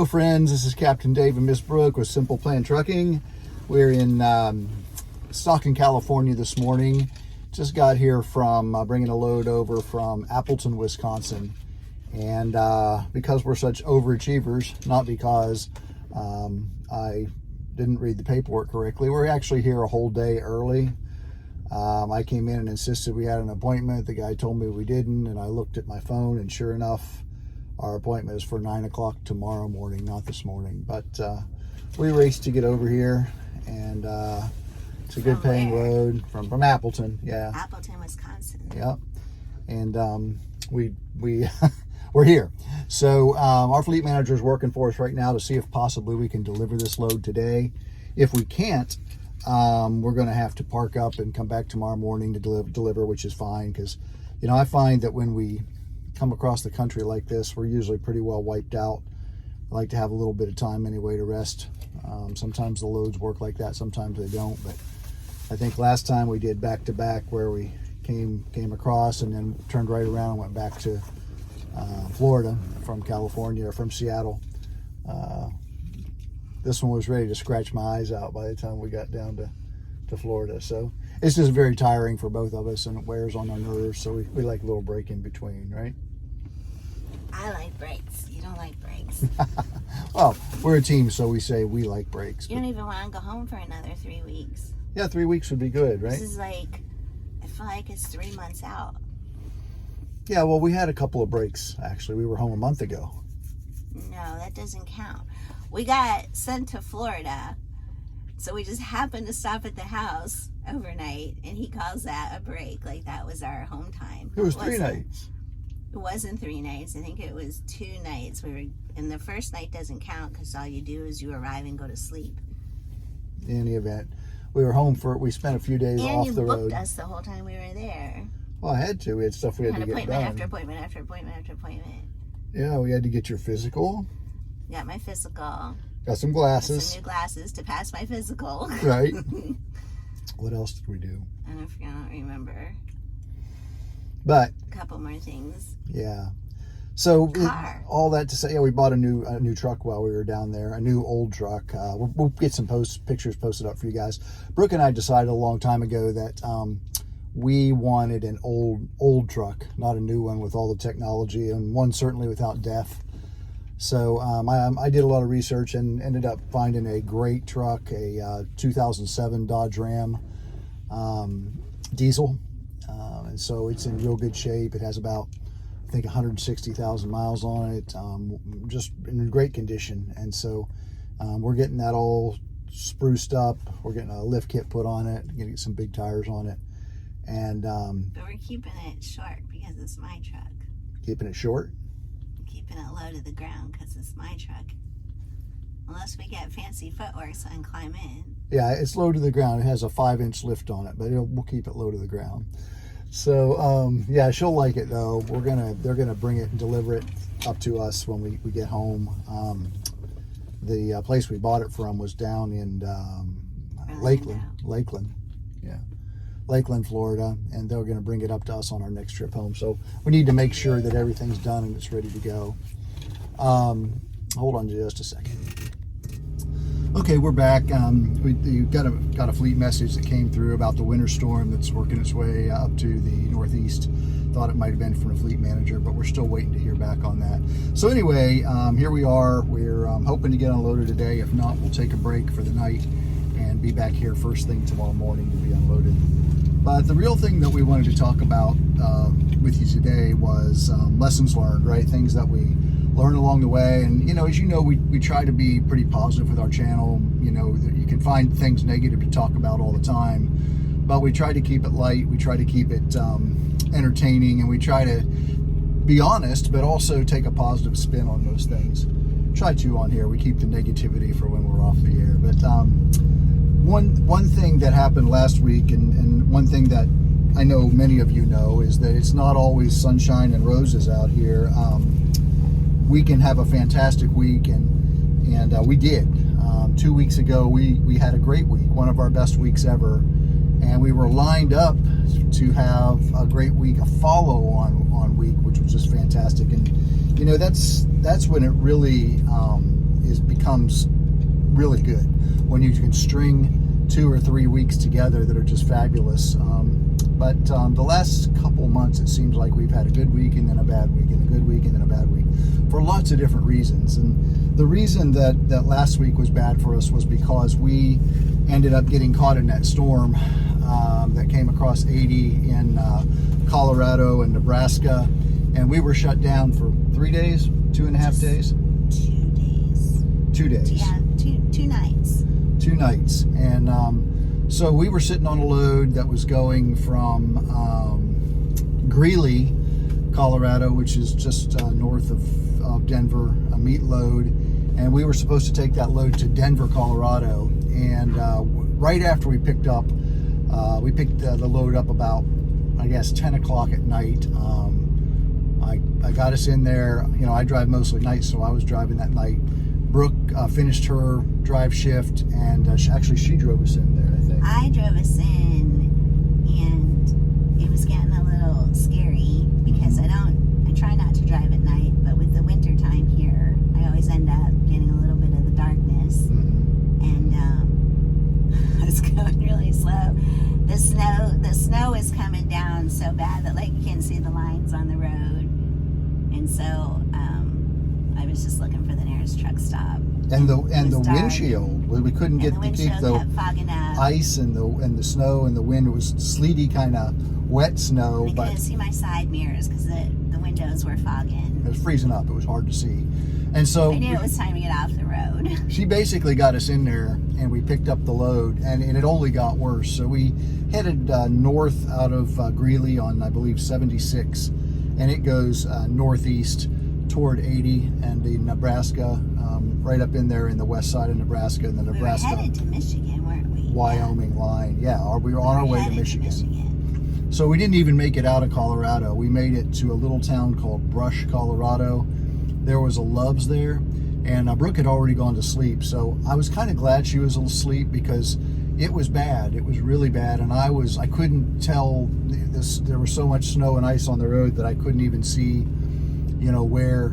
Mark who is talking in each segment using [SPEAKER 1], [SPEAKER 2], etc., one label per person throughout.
[SPEAKER 1] Hello friends, this is Captain Dave and Miss Brooke with Simple Plan Trucking. We're in Stockton, California this morning. Just got here from bringing a load over from Appleton, Wisconsin. And because we're such overachievers, not because I didn't read the paperwork correctly, we're actually here a whole day early. I came in and insisted we had an appointment. The guy told me we didn't, and I looked at my phone, and sure enough, our appointment is for 9 o'clock tomorrow morning, not this morning. But we raced to get over here, and it's a good paying road from Appleton. Yeah,
[SPEAKER 2] Appleton, Wisconsin.
[SPEAKER 1] Yep. And we we're here. So our fleet manager is working for us right now to see if possibly we can deliver this load today. If we can't, we're going to have to park up and come back tomorrow morning to deliver, which is fine, because you know, I find that when we come across the country like this, we're usually pretty well wiped out. I like to have a little bit of time anyway to rest. Sometimes the loads work like that, sometimes they don't, but I think last time we did back to back, where we came across and then turned right around and went back to Florida from California, or from Seattle. This one was ready to scratch my eyes out by the time we got down to Florida. So it's just very tiring for both of us, and it wears on our nerves. So we like a little break in between, right?
[SPEAKER 2] I like breaks. You don't like breaks.
[SPEAKER 1] Well, we're a team, so we say we like breaks.
[SPEAKER 2] You don't even want to go home for another 3 weeks.
[SPEAKER 1] Yeah, 3 weeks would be good, right?
[SPEAKER 2] This is like, I feel like it's 3 months out.
[SPEAKER 1] Yeah, well, we had a couple of breaks, actually. We were home a month ago.
[SPEAKER 2] No, that doesn't count. We got sent to Florida, so we just happened to stop at the house overnight, and he calls that a break. Like, that was our home time.
[SPEAKER 1] It was 3 nights.
[SPEAKER 2] It wasn't 3 nights. I think it was 2 nights. And the first night doesn't count, because all you do is you arrive and go to sleep.
[SPEAKER 1] In any event, we were home we spent a few days off the road.
[SPEAKER 2] And you booked us the whole time we were there.
[SPEAKER 1] Well, I had to. We had stuff we had to get done.
[SPEAKER 2] After appointment after appointment after appointment.
[SPEAKER 1] Yeah, we had to get your physical.
[SPEAKER 2] Got my physical.
[SPEAKER 1] Got some glasses.
[SPEAKER 2] Got some new glasses to pass my physical.
[SPEAKER 1] Right. What else did we do?
[SPEAKER 2] I don't remember.
[SPEAKER 1] But
[SPEAKER 2] a couple more things.
[SPEAKER 1] Yeah. So all that to say, yeah, we bought a new truck while we were down there, a new old truck. We'll get some pictures posted up for you guys. Brooke and I decided a long time ago that we wanted an old truck, not a new one with all the technology, and one certainly without death. So I did a lot of research and ended up finding a great truck, a 2007 Dodge Ram diesel. And so it's in real good shape. It has about, I think, 160,000 miles on it, just in great condition. And so we're getting that all spruced up. We're getting a lift kit put on it, getting some big tires on it. And
[SPEAKER 2] but we're keeping it short because it's my truck.
[SPEAKER 1] Keeping it short?
[SPEAKER 2] Keeping it low to the ground because it's my truck. Unless we get fancy footwork so I can climb in.
[SPEAKER 1] Yeah, it's low to the ground. It has a 5-inch lift on it, but we'll keep it low to the ground. So yeah, she'll like it though. They're gonna bring it and deliver it up to us when we get home. The place we bought it from was down in Lakeland, yeah, Lakeland, Florida, and they're gonna bring it up to us on our next trip home. So we need to make sure that everything's done and it's ready to go. Hold on just a second. Okay, we're back. We got a fleet message that came through about the winter storm that's working its way up to the northeast. Thought it might have been from the fleet manager, but we're still waiting to hear back on that. So anyway, here we are. We're hoping to get unloaded today. If not, we'll take a break for the night and be back here first thing tomorrow morning to be unloaded. But the real thing that we wanted to talk about with you today was lessons learned, right? Things that we learn along the way. And you know, as you know, we try to be pretty positive with our channel. You know, you can find things negative to talk about all the time, but we try to keep it light, we try to keep it entertaining, and we try to be honest but also take a positive spin on those things. Try to on here. We keep the negativity for when we're off the air. But one thing that happened last week, and one thing that I know many of you know, is that it's not always sunshine and roses out here. We can have a fantastic week, and we did. 2 weeks ago, we had a great week, one of our best weeks ever, and we were lined up to have a great week, a follow-on week, which was just fantastic. And you know, that's when it really becomes really good when you can string 2 or 3 weeks together that are just fabulous. But the last couple months, it seems like we've had a good week and then a bad week and a good week and then a bad week for lots of different reasons. And the reason that last week was bad for us was because we ended up getting caught in that storm that came across 80 in Colorado and Nebraska. And we were shut down for 3 days, 2.5 days?
[SPEAKER 2] 2 days.
[SPEAKER 1] 2 days.
[SPEAKER 2] Yeah, two nights.
[SPEAKER 1] 2 nights. And so we were sitting on a load that was going from Greeley, Colorado, which is just north of Denver, a meat load. And we were supposed to take that load to Denver, Colorado. And right after we picked the load up about, I guess, 10 o'clock at night. I got us in there. You know, I drive mostly nights, so I was driving that night. Brooke finished her drive shift, and she drove us in there, I think.
[SPEAKER 2] I drove us in, and it was getting a little scary because I try not to drive at night, but with the winter time here, I always end up getting a little bit of the darkness. And I was going really slow. The snow is coming down so bad that like you can't see the lines on the road, and so I was just looking for the nearest truck stop.
[SPEAKER 1] And the windshield, we couldn't get to keep the
[SPEAKER 2] kept fogging up.
[SPEAKER 1] ice and the snow and the wind. It was sleety, kind of wet snow.
[SPEAKER 2] I couldn't see my side mirrors because the windows were fogging.
[SPEAKER 1] It was freezing up. It was hard to see. And so
[SPEAKER 2] I knew it was time to get off the road.
[SPEAKER 1] She basically got us in there, and we picked up the load, and it only got worse. So we headed north out of Greeley on, I believe, 76, and it goes northeast toward 80 and the Nebraska, right up in there in the west side of Nebraska, and the Nebraska.
[SPEAKER 2] We were headed to Michigan, weren't we?
[SPEAKER 1] Wyoming line. Yeah, we were on our way to Michigan. So we didn't even make it out of Colorado. We made it to a little town called Brush, Colorado. There was a Love's there, and Brooke had already gone to sleep. So I was kind of glad she was asleep because it was bad. It was really bad, and I couldn't tell this. There was so much snow and ice on the road that I couldn't even see, you know, where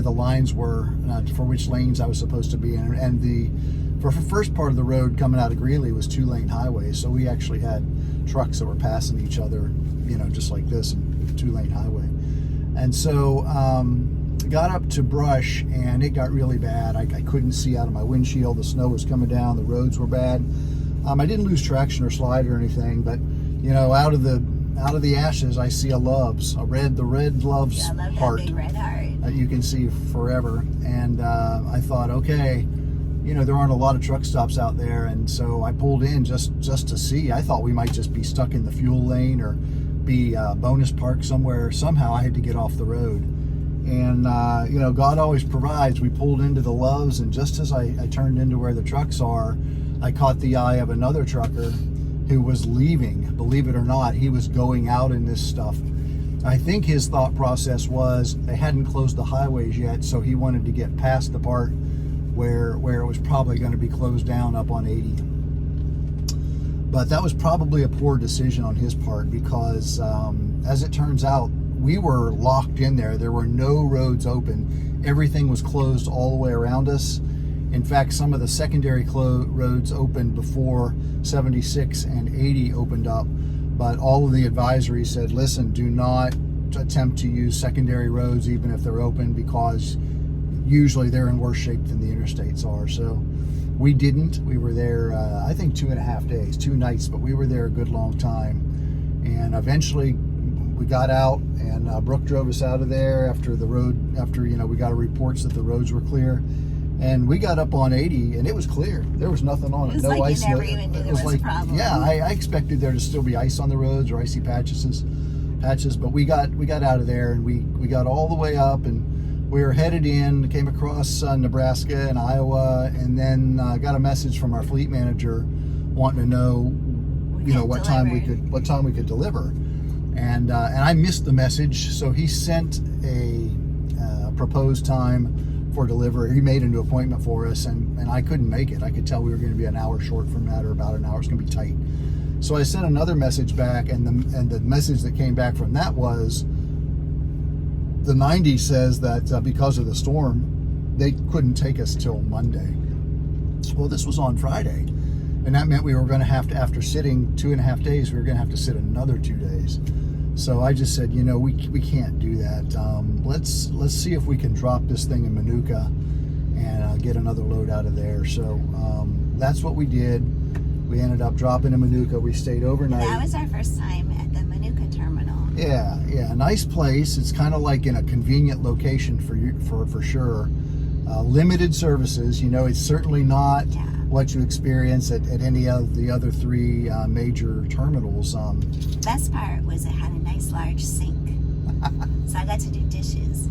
[SPEAKER 1] the lines were for which lanes I was supposed to be in. And the first part of the road coming out of Greeley was 2-lane highway, so we actually had trucks that were passing each other, you know, just like this, and 2-lane highway. And so got up to Brush, and it got really bad. I couldn't see out of my windshield. The snow was coming down. The roads were bad. I didn't lose traction or slide or anything, but you know, out of the ashes, I see the red Love's
[SPEAKER 2] yeah, I love
[SPEAKER 1] heart.
[SPEAKER 2] that big red heart.
[SPEAKER 1] You can see forever. And I thought, okay, you know, there aren't a lot of truck stops out there, and so I pulled in just to see. I thought we might just be stuck in the fuel lane or be bonus parked somewhere. Somehow I had to get off the road. And, you know, God always provides. We pulled into the Love's, and just as I turned into where the trucks are, I caught the eye of another trucker who was leaving. Believe it or not, he was going out in this stuff. I think his thought process was they hadn't closed the highways yet, so he wanted to get past the part where it was probably going to be closed down up on 80. But that was probably a poor decision on his part because, as it turns out, we were locked in there. There were no roads open. Everything was closed all the way around us. In fact, some of the secondary roads opened before 76 and 80 opened up. But all of the advisories said, listen, do not attempt to use secondary roads even if they're open, because usually they're in worse shape than the interstates are. So we didn't. We were there, I think 2.5 days, 2 nights, but we were there a good long time. And eventually we got out, and Brooke drove us out of there after you know, we got reports that the roads were clear. And we got up on 80, and it was clear. There was nothing on it.
[SPEAKER 2] No
[SPEAKER 1] like
[SPEAKER 2] ice. You never even knew there was a problem.
[SPEAKER 1] Yeah, I expected there to still be ice on the roads or icy patches, but we got out of there, and we got all the way up, and we were headed in. Came across Nebraska and Iowa, and then got a message from our fleet manager wanting to know, you know, what time we could deliver, and I missed the message, so he sent a proposed time for delivery. He made a new appointment for us, and I couldn't make it. I could tell we were going to be an hour short from that, or about an hour. It's going to be tight. So I sent another message back, and the message that came back from that was, the 90 says that because of the storm, they couldn't take us till Monday. Well, this was on Friday, and that meant we were going to have to, after sitting 2.5 days, we were going to have to sit another 2 days. So I just said, we can't do that. Let's see if we can drop this thing in Manuka and get another load out of there. So that's what we did. We ended up dropping in Manuka. We stayed overnight.
[SPEAKER 2] That was our first time at the Manuka terminal.
[SPEAKER 1] Yeah, nice place. It's kind of like in a convenient location for sure. Limited services. It's certainly not what you experience at any of the other 3 major terminals.
[SPEAKER 2] Best part was it had a nice large sink, so I got to do dishes.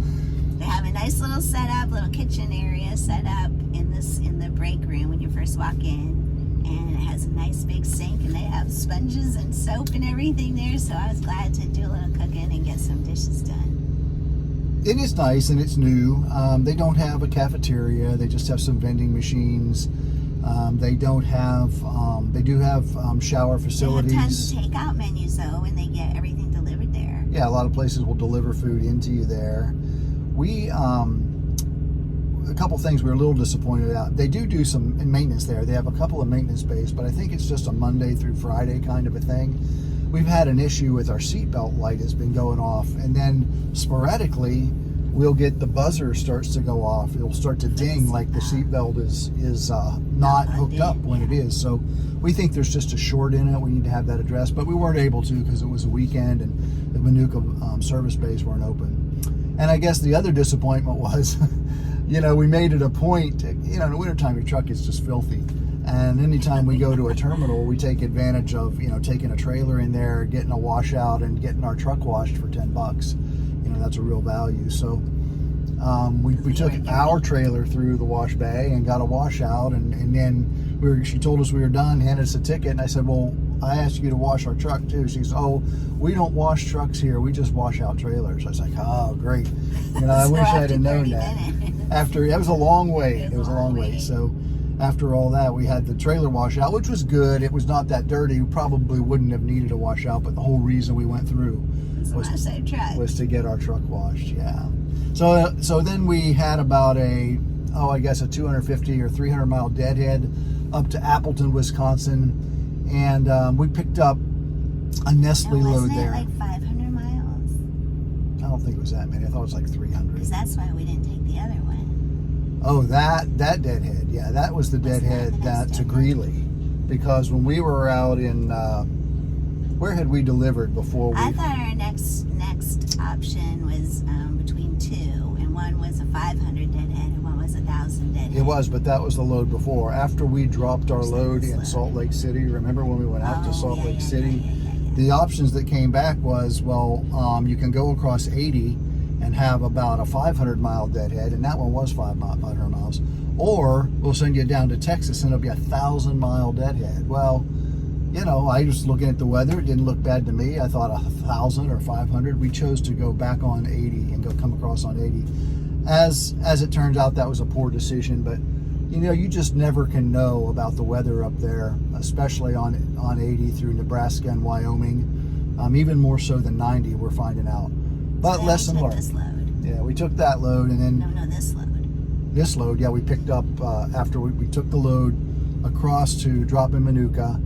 [SPEAKER 2] They have a nice little setup, little kitchen area set up in the break room when you first walk in, and it has a nice big sink, and they have sponges and soap and everything there. So I was glad to do a little cooking and get some dishes done.
[SPEAKER 1] It is nice and it's new. They don't have a cafeteria. They just have some vending machines. They don't have. They do have shower facilities.
[SPEAKER 2] They have tons of takeout menus though, and they get everything delivered there.
[SPEAKER 1] Yeah, a lot of places will deliver food into you there. We a couple things we were a little disappointed about. They do some maintenance there. They have a couple of maintenance bays, but I think it's just a Monday through Friday kind of a thing. We've had an issue with our seatbelt light has been going off, and then sporadically we'll get the buzzer starts to go off. It'll start to ding like the seatbelt is not hooked up when it is. So we think there's just a short in it. We need to have that addressed, but we weren't able to because it was a weekend and the Manuka service bays weren't open. And I guess the other disappointment was, we made it a point. In the wintertime, your truck is just filthy. And anytime we go to a terminal, we take advantage of, taking a trailer in there, getting a washout, and getting our truck washed for $10. That's a real value. So we took our trailer through the wash bay and got a washout, and then she told us we were done, handed us a ticket, and I said, well, I asked you to wash our truck too. She says, oh, we don't wash trucks here. We just wash out trailers. I was like, oh, great. I wish I had known that. It was a long wait. It was a long wait. So after all that, we had the trailer wash out, which was good. It was not that dirty. We probably wouldn't have needed a wash out, but the whole reason we went through was to get our truck washed. Yeah. So then we had about a 250 or 300 mile deadhead up to Appleton, Wisconsin. And we picked up a Nestle load there.
[SPEAKER 2] Wasn't it like 500 miles?
[SPEAKER 1] I don't think it was that many. I thought it was like 300.
[SPEAKER 2] Because that's why we didn't take the other one.
[SPEAKER 1] Oh, that deadhead. Yeah, that was the deadhead to Greeley. Because when we were out in, where had we delivered before?
[SPEAKER 2] I thought our next option was between 2, and one was a 500 deadhead and one was 1,000 deadhead.
[SPEAKER 1] It was, but that was the load before. After we dropped our load in Salt Lake City, remember when we went out to Salt Lake City? The options that came back was, you can go across 80 and have about a 500 mile deadhead, and that one was 500 miles. Or we'll send you down to Texas and it'll be a 1,000 mile deadhead. Well, I was looking at the weather. It didn't look bad to me. I thought 1,000 or 500. We chose to go back on 80 and come across on 80. As it turns out, that was a poor decision, but you just never can know about the weather up there, especially on 80 through Nebraska and Wyoming, even more so than 90, we're finding out. But
[SPEAKER 2] so
[SPEAKER 1] lesson learned.
[SPEAKER 2] This load.
[SPEAKER 1] Yeah, we took that load, and then
[SPEAKER 2] this load.
[SPEAKER 1] This load, yeah, we picked up after we took the load across to drop in Manuka.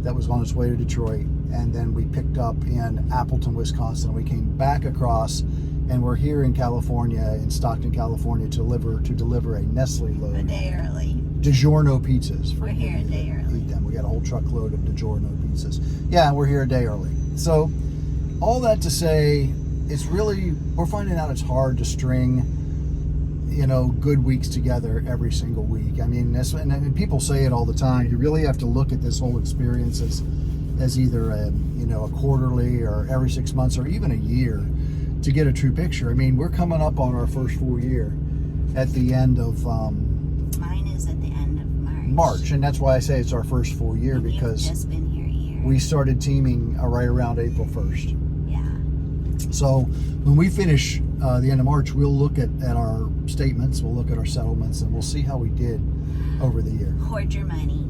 [SPEAKER 1] That was on its way to Detroit, and then we picked up in Appleton, Wisconsin. We came back across, and we're here in California, in Stockton, California, to deliver a Nestle load.
[SPEAKER 2] A day early.
[SPEAKER 1] DiGiorno pizzas.
[SPEAKER 2] We're here a day early.
[SPEAKER 1] Eat them. We got a whole truckload of DiGiorno pizzas. Yeah, we're here a day early. So, all that to say, we're finding out it's hard to string good weeks together every single week. I mean, and people say it all the time. You really have to look at this whole experience as either a quarterly or every 6 months or even a year to get a true picture. I mean, we're coming up on our first full year at the end of
[SPEAKER 2] mine is at the end of
[SPEAKER 1] March, and that's why I say it's our first full year,
[SPEAKER 2] and
[SPEAKER 1] because
[SPEAKER 2] you've just been here a year.
[SPEAKER 1] We started teaming right around April 1st.
[SPEAKER 2] Yeah.
[SPEAKER 1] So when we finish the end of March, we'll look at our statements, we'll look at our settlements, and we'll see how we did over the year.
[SPEAKER 2] Hoard your money,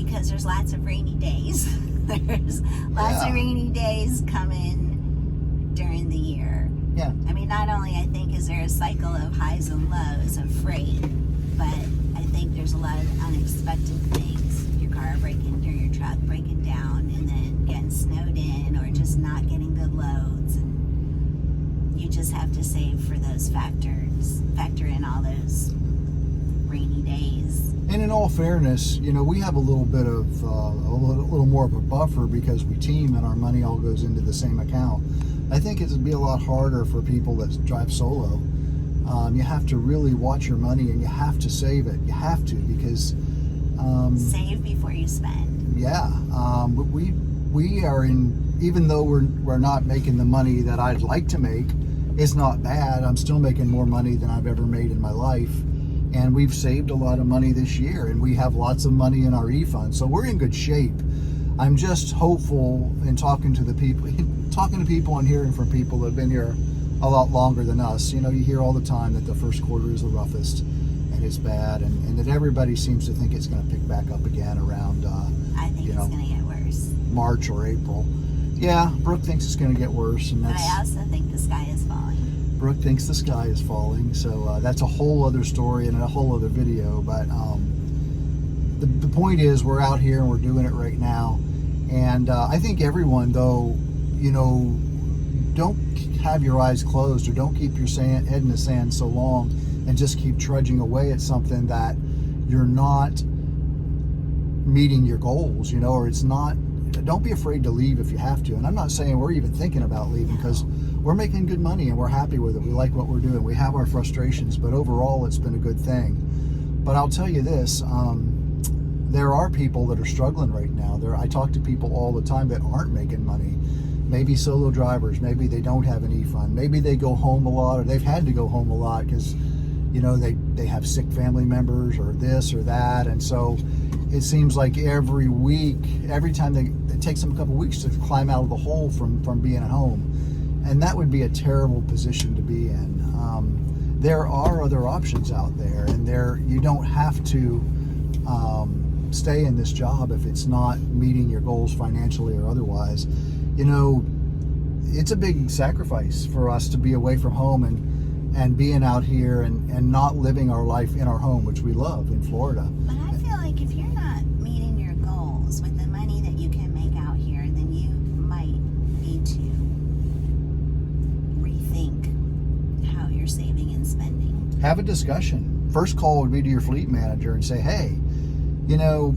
[SPEAKER 2] because there's lots of rainy days. There's lots of rainy days coming during the year.
[SPEAKER 1] Yeah.
[SPEAKER 2] I mean, not only I think is there a cycle of highs and lows of freight, but I think there's a lot of unexpected things. Your car breaking, or your truck breaking down, and then getting snowed in, or just not getting good loads, and you just have to save for those factors. Factor in all those rainy days.
[SPEAKER 1] And in all fairness, you know, we have a little bit of a little more of a buffer because we team and our money all goes into the same account. I think it would be a lot harder for people that drive solo. You have to really watch your money, and you have to save it. You have to, because
[SPEAKER 2] Save before you spend.
[SPEAKER 1] yeah, but we are in. Even though we're not making the money that I'd like to make, it's not bad. I'm still making more money than I've ever made in my life, and we've saved a lot of money this year, and we have lots of money in our e-fund, so we're in good shape. I'm just hopeful in talking to people and hearing from people that have been here a lot longer than us. You know, you hear all the time that the first quarter is the roughest and it's bad, and that everybody seems to think it's going to pick back up again around
[SPEAKER 2] I think it's going to get worse.
[SPEAKER 1] March or April. Yeah, Brooke thinks it's going to get worse, and
[SPEAKER 2] But I also think the sky is falling.
[SPEAKER 1] Brooke thinks the sky is falling, so that's a whole other story and a whole other video. But the point is, we're out here and we're doing it right now. And I think everyone, though, you know, don't have your eyes closed, or don't keep your head in the sand so long and just keep trudging away at something that you're not meeting your goals, you know, or it's not. Don't be afraid to leave if you have to. And I'm not saying we're even thinking about leaving, because we're making good money and we're happy with it. We like what we're doing. We have our frustrations, but overall it's been a good thing. But I'll tell you this, there are people that are struggling right now. I talk to people all the time that aren't making money. Maybe solo drivers, maybe they don't have an e-fund. Maybe they go home a lot, or they've had to go home a lot because, you know, they have sick family members or this or that. And so it seems like every week, every time it takes them a couple weeks to climb out of the hole from being at home. And that would be a terrible position to be in. There are other options out there, and you don't have to stay in this job if it's not meeting your goals financially or otherwise. You know, it's a big sacrifice for us to be away from home and being out here and not living our life in our home, which we love in Florida.
[SPEAKER 2] But I feel like if you're not meeting your goals with the money that you can make out here, then you might need to rethink how you're saving and spending.
[SPEAKER 1] Have a discussion. First call would be to your fleet manager and say, hey, you know,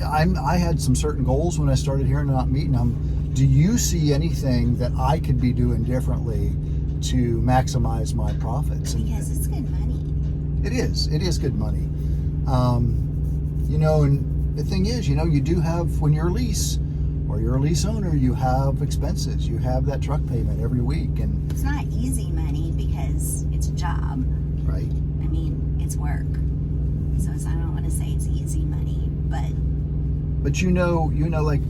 [SPEAKER 1] I had some certain goals when I started here and not meeting them. Do you see anything that I could be doing differently to maximize my profits?
[SPEAKER 2] Because it's good money.
[SPEAKER 1] It is good money. You know, and the thing is, you know, you do have, when you're a lease or you're a lease owner, you have expenses. You have that truck payment every week. And
[SPEAKER 2] it's not easy money because it's a job.
[SPEAKER 1] Right.
[SPEAKER 2] I mean, it's work. So I don't want to say it's easy money, but
[SPEAKER 1] you know,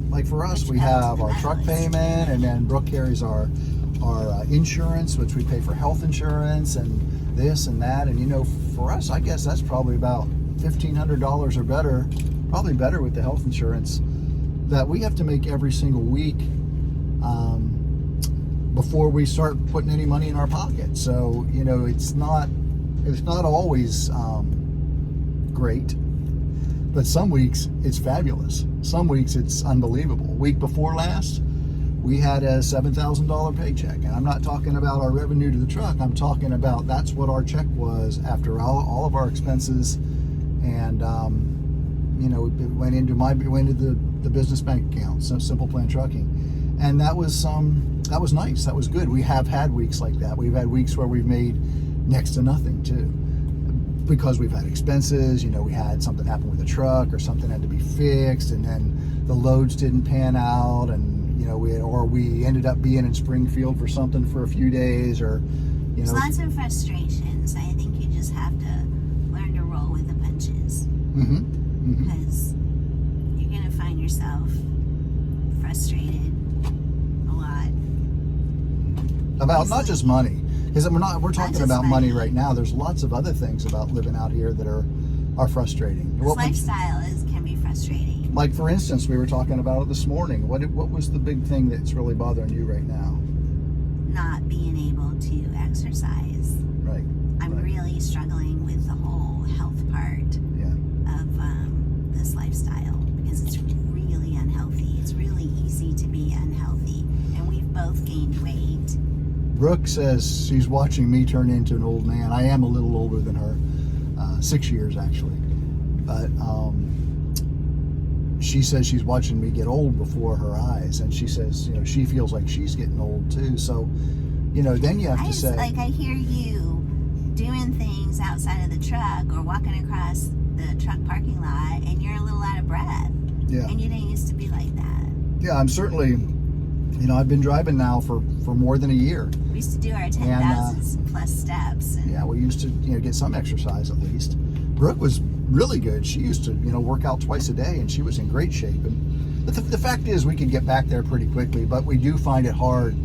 [SPEAKER 1] like for us, we have our truck payment, and then Brooke carries our insurance, which we pay for health insurance and this and that. And you know, for us, I guess that's probably about $1,500 or better, probably better with the health insurance that we have to make every single week before we start putting any money in our pocket. So you know, it's not always great. But some weeks it's fabulous. Some weeks it's unbelievable. Week before last, we had a $7,000 paycheck. And I'm not talking about our revenue to the truck. I'm talking about that's what our check was after all of our expenses. And, you know, it went into the business bank account, so Simple Plan Trucking. And that was nice. That was good. We have had weeks like that. We've had weeks where we've made next to nothing too, because we've had expenses. You know, we had something happen with the truck, or something had to be fixed, and then the loads didn't pan out, and you know, we ended up being in Springfield for something for a few days, or you know,
[SPEAKER 2] there's lots of frustrations. I think you just have to learn to roll with the punches. Because you're gonna find yourself frustrated a lot
[SPEAKER 1] about not just money. Because we're talking about money right now. There's lots of other things about living out here that are frustrating.
[SPEAKER 2] This lifestyle can be frustrating.
[SPEAKER 1] Like for instance, we were talking about it this morning. What was the big thing that's really bothering you right now?
[SPEAKER 2] not being able to exercise.
[SPEAKER 1] Right.
[SPEAKER 2] I'm
[SPEAKER 1] Right.
[SPEAKER 2] really struggling with the whole health part of this lifestyle because it's really unhealthy. It's really easy to be unhealthy, and we've both gained weight.
[SPEAKER 1] Brooke says she's watching me turn into an old man. I am a little older than her, 6 years actually. But she says she's watching me get old before her eyes, and she says, she feels like she's getting old too. So, then you have to say,
[SPEAKER 2] I hear you doing things outside of the truck or walking across the truck parking lot, and you're a little out of breath.
[SPEAKER 1] yeah,
[SPEAKER 2] And you didn't used to be like that.
[SPEAKER 1] yeah, I'm certainly, I've been driving now for more than a year.
[SPEAKER 2] We used to do our 10,000 plus steps. And
[SPEAKER 1] Yeah, we used to, get some exercise at least. Brooke was really good. She used to, work out twice a day, and she was in great shape. And the fact is, we could get back there pretty quickly, but we do find it hard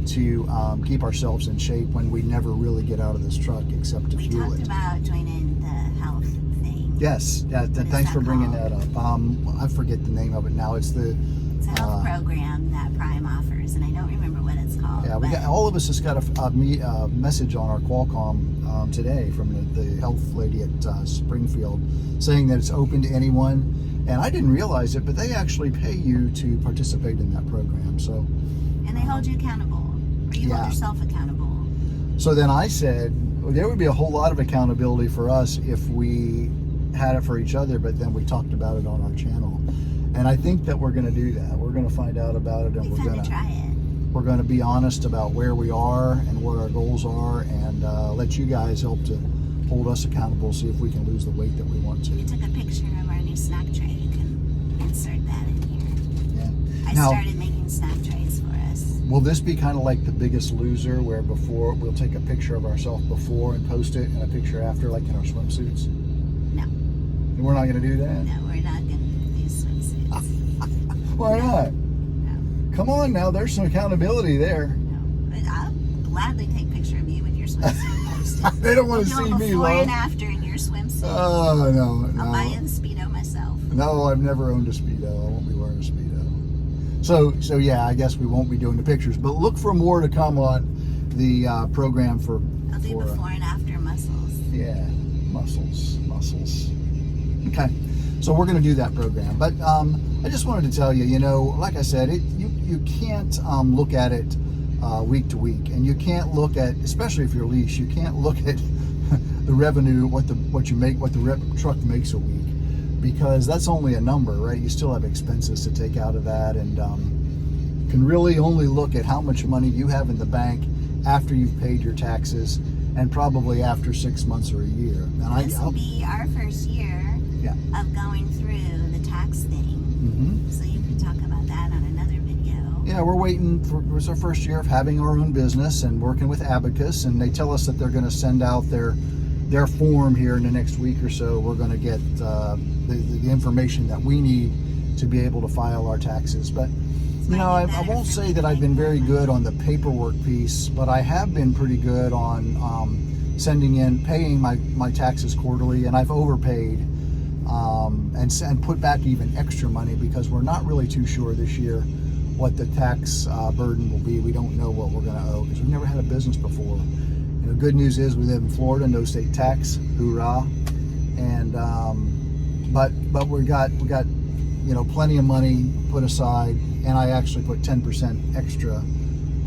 [SPEAKER 1] to keep ourselves in shape when we never really get out of this truck except to
[SPEAKER 2] we
[SPEAKER 1] fuel
[SPEAKER 2] talked
[SPEAKER 1] it.
[SPEAKER 2] about joining the health thing.
[SPEAKER 1] Yes, yeah.
[SPEAKER 2] What is
[SPEAKER 1] Thanks
[SPEAKER 2] that
[SPEAKER 1] for bringing
[SPEAKER 2] called?
[SPEAKER 1] that up. I forget the name of it now. It's the
[SPEAKER 2] It's a health program that Prime offers, and I don't remember what it's called.
[SPEAKER 1] Yeah, all of us has got a message on our Qualcomm today from the health lady at Springfield saying that it's open to anyone. And I didn't realize it, but they actually pay you to participate in that program. So,
[SPEAKER 2] And they hold you accountable, or you
[SPEAKER 1] Yeah.
[SPEAKER 2] hold yourself accountable.
[SPEAKER 1] so then I said, well, there would be a whole lot of accountability for us if we had it for each other, but then we talked about it on our channel. And I think that we're going to do that. We're going to find out about it, and
[SPEAKER 2] We've had to try it.
[SPEAKER 1] we're going to be honest about where we are and what our goals are, and let you guys help to hold us accountable, see if we can lose the weight that we want to.
[SPEAKER 2] We took a picture of our new snack tray. You can insert that in here.
[SPEAKER 1] Yeah.
[SPEAKER 2] I
[SPEAKER 1] Now,
[SPEAKER 2] started making snack trays for us.
[SPEAKER 1] will this be kind of like The Biggest Loser, where before we'll take a picture of ourselves before and post it, and a picture after, like in our swimsuits?
[SPEAKER 2] No.
[SPEAKER 1] And we're not going to do that?
[SPEAKER 2] No, we're not going to do swimsuits.
[SPEAKER 1] Why not?
[SPEAKER 2] No.
[SPEAKER 1] Come on now, there's some accountability there.
[SPEAKER 2] No. But I'll gladly take a picture of you in your swimsuit and post it.
[SPEAKER 1] They don't want to
[SPEAKER 2] We'll
[SPEAKER 1] see
[SPEAKER 2] do a
[SPEAKER 1] me,
[SPEAKER 2] before
[SPEAKER 1] love.
[SPEAKER 2] and after in your swimsuit.
[SPEAKER 1] Oh, no.
[SPEAKER 2] I'll buy you the Speedo myself.
[SPEAKER 1] No, I've never owned a Speedo. I won't be wearing a Speedo. So yeah, I guess we won't be doing the pictures, but look for more to come on the program for.
[SPEAKER 2] I'll do
[SPEAKER 1] for,
[SPEAKER 2] before and after muscles.
[SPEAKER 1] Yeah, muscles. Okay, so we're going to do that program, but I just wanted to tell you, like I said, you can't look at it week to week, and you can't look at, especially if you're lease, you can't look at the revenue, what the truck makes a week, because that's only a number, right? You still have expenses to take out of that, and can really only look at how much money you have in the bank after you've paid your taxes, and probably after 6 months or a year. And
[SPEAKER 2] This will be our first year of going through the tax thing.
[SPEAKER 1] Mm-hmm.
[SPEAKER 2] So you can talk about that on another video.
[SPEAKER 1] Yeah, we're waiting for, it was our first year of having our own business and working with Abacus, and they tell us that they're going to send out their form here in the next week or so. We're going to get the information that we need to be able to file our taxes. But I won't say that I've been very good on the paperwork piece, but I have been pretty good on paying my taxes quarterly, and I've overpaid and put back even extra money because we're not really too sure this year what the tax burden will be. We don't know what we're going to owe because we've never had a business before. Good news is we live in Florida, no state tax, hoorah! And but we got plenty of money put aside, and I actually put 10% extra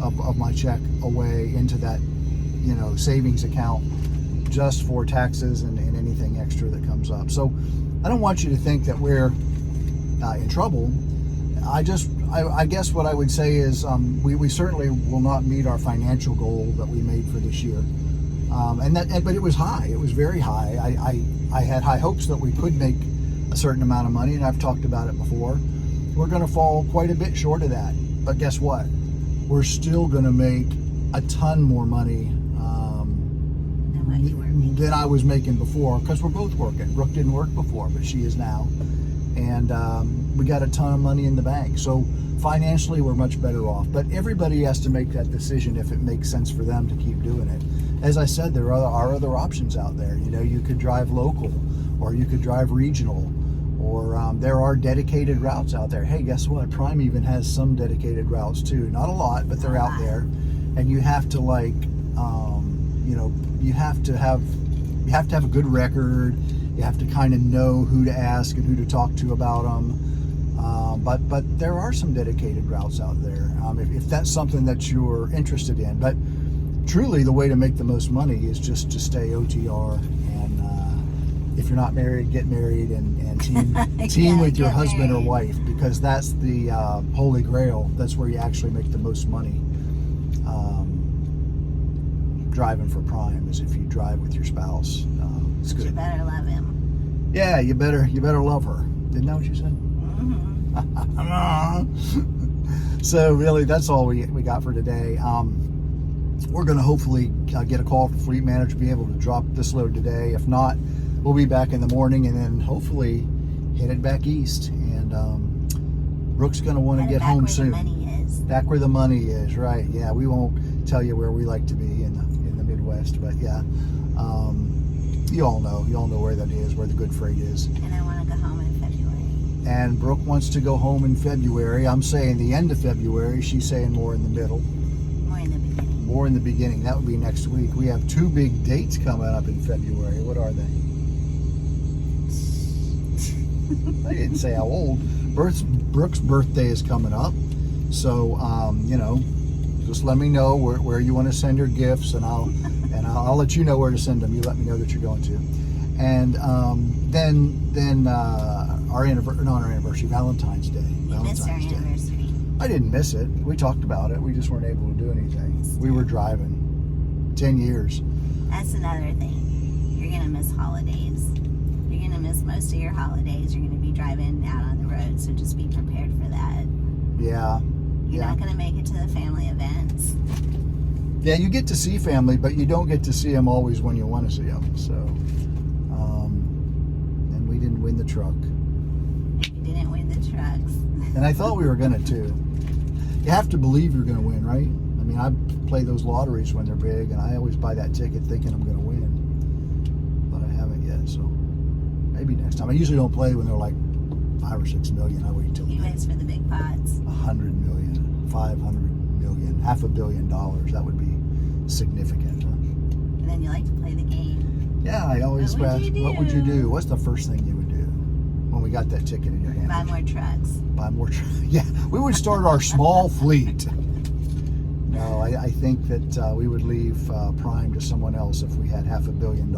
[SPEAKER 1] of my check away into that savings account just for taxes and anything extra that comes up. So I don't want you to think that we're in trouble. I guess what I would say is we certainly will not meet our financial goal that we made for this year, but it was high. It was very high. I had high hopes that we could make a certain amount of money, and I've talked about it before. We're going to fall quite a bit short of that, but guess what? We're still going to make a ton more money than I was making before, because we're both working. Brooke didn't work before, but she is now, and we got a ton of money in the bank. So financially, we're much better off. But everybody has to make that decision if it makes sense for them to keep doing it. As I said, there are other options out there. You could drive local, or you could drive regional, or there are dedicated routes out there. Hey, guess what? Prime even has some dedicated routes too. Not a lot, but they're out there. and you have to like, you know, you have to have a good record. You have to kind of know who to ask and who to talk to about them. But there are some dedicated routes out there if that's something that you're interested in. But truly, the way to make the most money is just to stay OTR. And if you're not married, get married and team with your husband or wife, because that's the holy grail. That's where you actually make the most money. Driving for Prime is if you drive with your spouse. It's good.
[SPEAKER 2] You better love him.
[SPEAKER 1] Yeah, you better love her. Isn't that what you said? So really, that's all we got for today. We're going to hopefully get a call from Fleet Manager, be able to drop this load today. If not, we'll be back in the morning, and then hopefully headed back east. And Brooke's going to want to get home soon. Back where the money is, right? Yeah, we won't tell you where we like to be in the Midwest, but yeah, you all know where that is, where the good freight is.
[SPEAKER 2] And I want to go home in February.
[SPEAKER 1] And Brooke wants to go home in February. I'm saying the end of February. She's saying more in the middle.
[SPEAKER 2] More in the beginning.
[SPEAKER 1] More in the beginning. That would be next week. We have 2 big dates coming up in February. What are they? I didn't say how old. Brooke's birthday is coming up. So, you know, just let me know where you want to send her gifts, and I'll let you know where to send them. You let me know that you're going to. And then our anniversary, Valentine's Day.
[SPEAKER 2] You missed our anniversary.
[SPEAKER 1] I didn't miss it. We talked about it. We just weren't able to do anything. We were driving. 10 years.
[SPEAKER 2] That's another thing. You're going to miss holidays. You're going to miss most of your holidays. You're going to be driving out on the road, so just be prepared for that.
[SPEAKER 1] Yeah.
[SPEAKER 2] You're not going to make it to the family events.
[SPEAKER 1] Yeah, you get to see family, but you don't get to see them always when you want to see them. So, and we didn't win the truck.
[SPEAKER 2] You didn't win the trucks.
[SPEAKER 1] And I thought we were going to too. You have to believe you're going to win, right? I mean, I play those lotteries when they're big, and I always buy that ticket thinking I'm going to win. But I haven't yet, so maybe next time. I usually don't play when they're like 5 or 6 million. I wait till
[SPEAKER 2] You wait for the big pots.
[SPEAKER 1] 100 million, 500 million, $500 million. That would be significant. Huh?
[SPEAKER 2] And then you like to play the game.
[SPEAKER 1] Yeah, I always ask, what would you do? What's the first thing you would do when we got that ticket in your hand?
[SPEAKER 2] Buy more trucks.
[SPEAKER 1] Buy more trucks. Yeah, we would start our small fleet. No, I think that we would leave Prime to someone else if we had $500 million.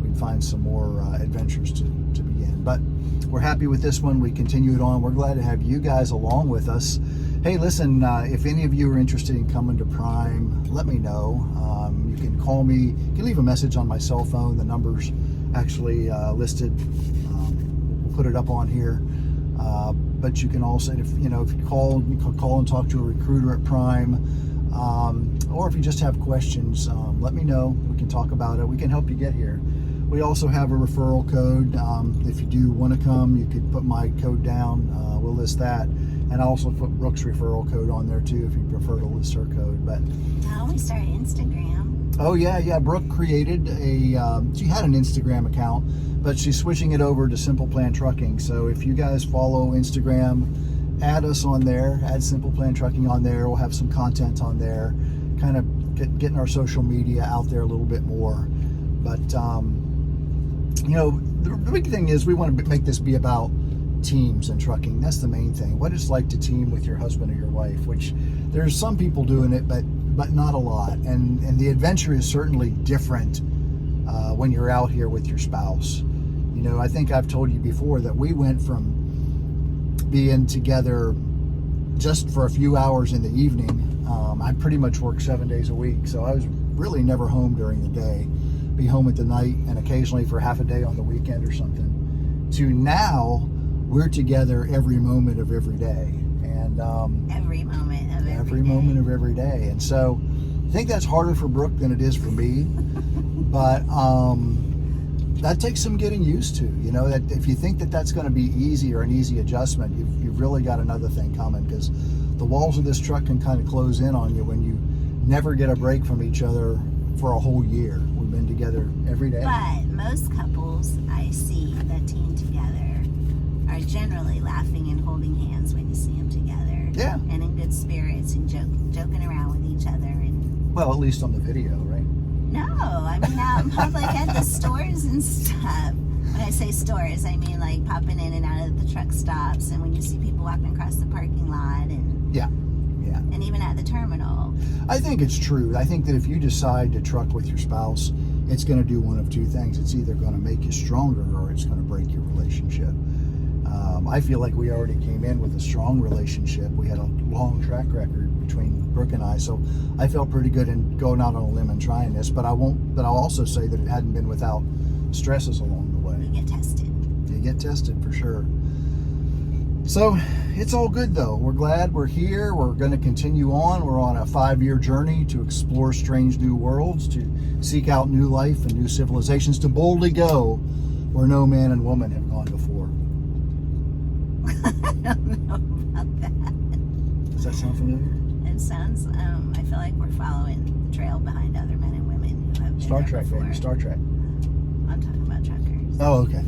[SPEAKER 1] We'd find some more adventures to begin. But we're happy with this one. We continue it on. We're glad to have you guys along with us. Hey, listen, if any of you are interested in coming to Prime, let me know. You can call me. You can leave a message on my cell phone. The number's actually listed. We'll put it up on here. But you can also, if you can call and talk to a recruiter at Prime, or if you just have questions, let me know. We can talk about it. We can help you get here. We also have a referral code. If you do want to come, you could put my code down. We'll list that. And I also put Brooke's referral code on there too, if you prefer to list her code. But
[SPEAKER 2] now we start Instagram.
[SPEAKER 1] Oh yeah. Brooke created she had an Instagram account, but she's switching it over to Simple Plan Trucking. So if you guys follow Instagram, add us on there, add Simple Plan Trucking on there. We'll have some content on there, kind of getting our social media out there a little bit more. But the big thing is we want to make this be about teams and trucking. That's the main thing. What it's like to team with your husband or your wife, which there's some people doing it, but not a lot. And the adventure is certainly different when you're out here with your spouse. I think I've told you before that we went from being together just for a few hours in the evening. I pretty much worked 7 days a week, so I was really never home during the day. Be home at the night and occasionally for half a day on the weekend or something. To now, we're together every moment of every day. And
[SPEAKER 2] every moment of
[SPEAKER 1] every day. And so I think that's harder for Brooke than it is for me. But that takes some getting used to. That if you think that that's going to be easy or an easy adjustment, you've really got another thing coming, because the walls of this truck can kind of close in on you when you never get a break from each other for a whole year. We've been together every day.
[SPEAKER 2] But most couples I see that team together are generally laughing and holding hands when you see them together.
[SPEAKER 1] Yeah.
[SPEAKER 2] and in good spirits and joking around with each other. And
[SPEAKER 1] Well, at least on the video, right?
[SPEAKER 2] no, I mean out in public at the stores and stuff. When I say stores, I mean like popping in and out of the truck stops, and when you see people walking across the parking lot, and
[SPEAKER 1] Yeah.
[SPEAKER 2] and even at the terminal.
[SPEAKER 1] I think it's true. I think that if you decide to truck with your spouse, it's going to do one of two things. It's either going to make you stronger or it's going to break your relationship. I feel like we already came in with a strong relationship. We had a long track record between Brooke and I, so I felt pretty good in going out on a limb and trying this. But I'll also say that it hadn't been without stresses along the way.
[SPEAKER 2] You get tested.
[SPEAKER 1] You get tested for sure. So it's all good though. We're glad we're here. We're going to continue on. We're on a 5-year journey to explore strange new worlds, to seek out new life and new civilizations, to boldly go where no man and woman have gone before.
[SPEAKER 2] I don't know about that.
[SPEAKER 1] Does that sound familiar?
[SPEAKER 2] It sounds, I feel like we're following the trail behind other men and women who have been
[SPEAKER 1] Star
[SPEAKER 2] there
[SPEAKER 1] Trek,
[SPEAKER 2] before.
[SPEAKER 1] baby. Star Trek.
[SPEAKER 2] I'm talking about truckers.
[SPEAKER 1] Oh, okay.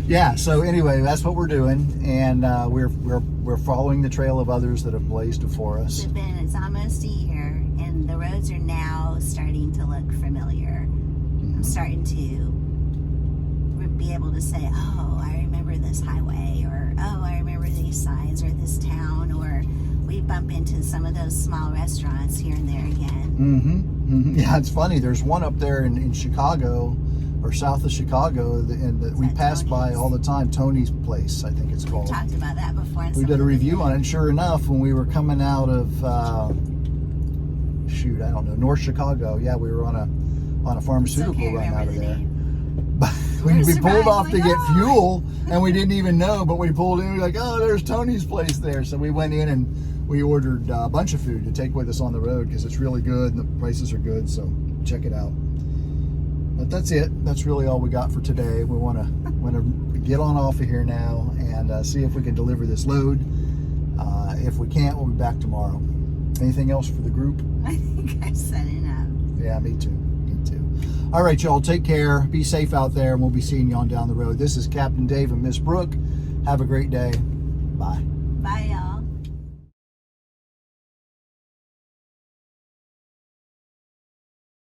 [SPEAKER 1] Yeah. So anyway, that's what we're doing, and we're following the trail of others that have blazed before us.
[SPEAKER 2] It's almost a year, and the roads are now starting to look familiar. I'm starting to be able to say, oh, I remember this highway, or oh, I remember these signs, or this town, or we bump into some of those small restaurants here and there again.
[SPEAKER 1] Mm-hmm. Yeah, it's funny. There's one up there in Chicago, or south of Chicago, and we pass by all the time. Tony's Place, I think it's called.
[SPEAKER 2] We've talked about that before.
[SPEAKER 1] We did a review on it, and sure enough, when we were coming out of North Chicago, yeah, we were on a pharmaceutical run out of there. We pulled off to get fuel, and we didn't even know, but we pulled in, we were like, oh, there's Tony's Place there. So we went in and we ordered a bunch of food to take with us on the road because it's really good and the prices are good, so check it out. But that's it. That's really all we got for today. We want to get on off of here now and see if we can deliver this load. If we can't, we'll be back tomorrow. Anything else for the group?
[SPEAKER 2] I think I said enough.
[SPEAKER 1] Yeah, me too. All right, y'all, take care. Be safe out there, and we'll be seeing you on down the road. This is Captain Dave and Miss Brooke. Have a great day. Bye.
[SPEAKER 2] Bye, y'all.